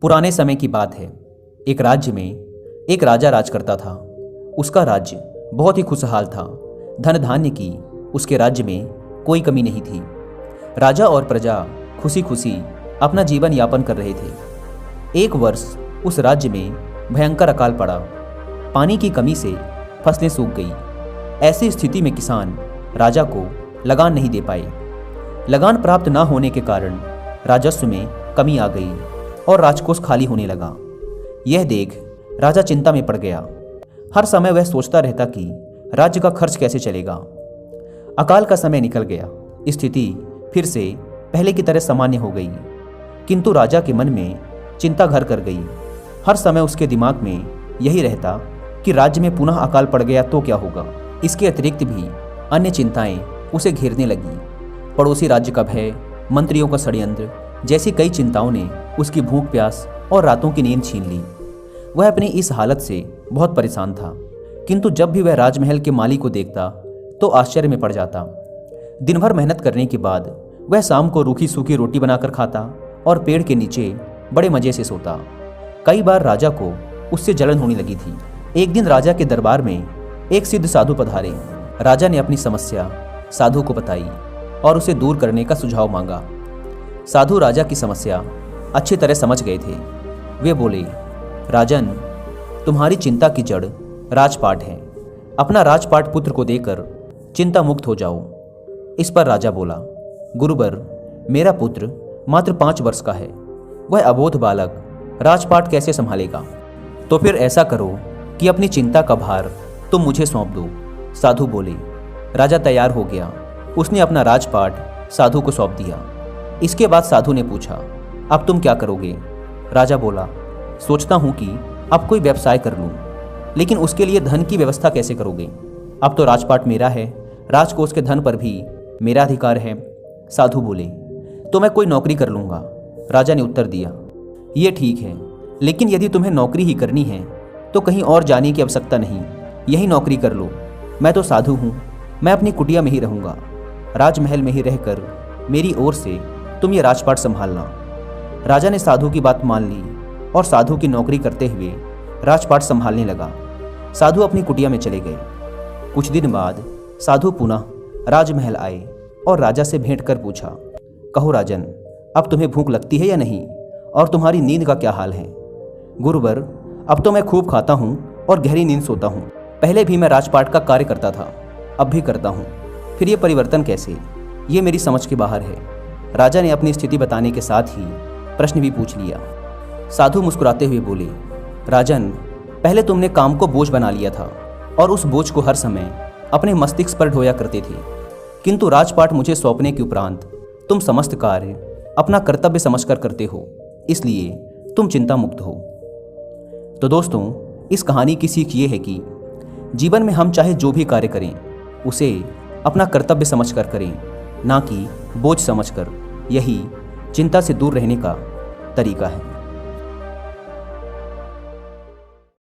पुराने समय की बात है। एक राज्य में एक राजा राज करता था। उसका राज्य बहुत ही खुशहाल था। धन धान्य की उसके राज्य में कोई कमी नहीं थी। राजा और प्रजा खुशी खुशी अपना जीवन यापन कर रहे थे। एक वर्ष उस राज्य में भयंकर अकाल पड़ा। पानी की कमी से फसलें सूख गई। ऐसी स्थिति में किसान राजा को लगान नहीं दे पाए। लगान प्राप्त न होने के कारण राजस्व में कमी आ गई और राजकोष खाली होने लगा। यह देख राजा चिंता में पड़ गया। हर समय वह सोचता रहता कि राज्य का खर्च कैसे चलेगा। अकाल का समय निकल गया। स्थिति फिर से पहले की तरह सामान्य हो गई, किंतु राजा के मन में चिंता घर कर गई। हर समय उसके दिमाग में यही रहता कि राज्य में पुनः अकाल पड़ गया तो क्या होगा। इसके अतिरिक्त भी अन्य चिंताएं उसे घेरने लगी। पड़ोसी राज्य का भय, मंत्रियों का षड्यंत्र जैसी कई चिंताओं ने उसकी भूख प्यास और रातों की नींद छीन ली। वह अपनी इस हालत से बहुत परेशान था, किंतु जब भी वह राजमहल के माली को देखता तो आश्चर्य में पड़ जाता। दिन भर मेहनत करने के बाद वह शाम को रूखी सूखी रोटी बनाकर खाता और पेड़ के नीचे बड़े मजे से सोता। कई बार राजा को उससे जलन होने लगी थी। एक दिन राजा के दरबार में एक सिद्ध साधु पधारे। राजा ने अपनी समस्या साधु को बताई और उसे दूर करने का सुझाव मांगा। साधु राजा की समस्या अच्छी तरह समझ गए थे। वे बोले, राजन, तुम्हारी चिंता की जड़ राजपाट है। अपना राजपाट पुत्र को देकर चिंता मुक्त हो जाओ। इस पर राजा बोला, गुरुवर, मेरा पुत्र मात्र 5 वर्ष का है। वह अबोध बालक राजपाट कैसे संभालेगा? तो फिर ऐसा करो कि अपनी चिंता का भार तुम मुझे सौंप दो। साधु बोले। राजा तैयार हो गया। उसने अपना राजपाट साधु को सौंप दिया। इसके बाद साधु ने पूछा, अब तुम क्या करोगे? राजा बोला, सोचता हूं कि अब कोई व्यवसाय कर लूं, लेकिन उसके लिए धन की व्यवस्था कैसे करोगे? अब तो राजपाट मेरा है, राजकोष के धन पर भी मेरा अधिकार है। साधु बोले, तो मैं कोई नौकरी कर लूंगा। राजा ने उत्तर दिया, ये ठीक है, लेकिन यदि तुम्हें नौकरी ही करनी है तो कहीं और जाने की आवश्यकता नहीं, यही नौकरी कर लो। मैं तो साधु हूँ, मैं अपनी कुटिया में ही रहूँगा। राजमहल में ही रहकर मेरी ओर से तुम ये राजपाट संभालना। राजा ने साधु की बात मान ली और साधु की नौकरी करते हुए राजपाट संभालने लगा। साधु अपनी कुटिया में चले गए। कुछ दिन बाद साधु पुनः राजमहल आए और राजा से भेंट कर पूछा, कहो राजन, अब तुम्हें भूख लगती है या नहीं, और तुम्हारी नींद का क्या हाल है? गुरुवर, अब तो मैं खूब खाता हूँ और गहरी नींद सोता हूँ। पहले भी मैं राजपाट का कार्य करता था, अब भी करता हूँ, फिर ये परिवर्तन कैसे? ये मेरी समझ के बाहर है। राजा ने अपनी स्थिति बताने के साथ ही प्रश्न भी पूछ लिया। साधु मुस्कुराते हुए बोले, राजन, पहले तुमने काम को बोझ बना लिया था और उस बोझ को हर समय अपने मस्तिष्क पर ढोया करते थे, किंतु राजपाट मुझे सौंपने के उपरांत तुम समस्त कार्य अपना कर्तव्य समझकर करते हो, इसलिए तुम चिंता मुक्त हो। तो दोस्तों, इस कहानी की सीख ये है कि जीवन में हम चाहे जो भी कार्य करें उसे अपना कर्तव्य समझकर करें, ना कि बोझ समझकर। यही चिंता से दूर रहने का तरीका है।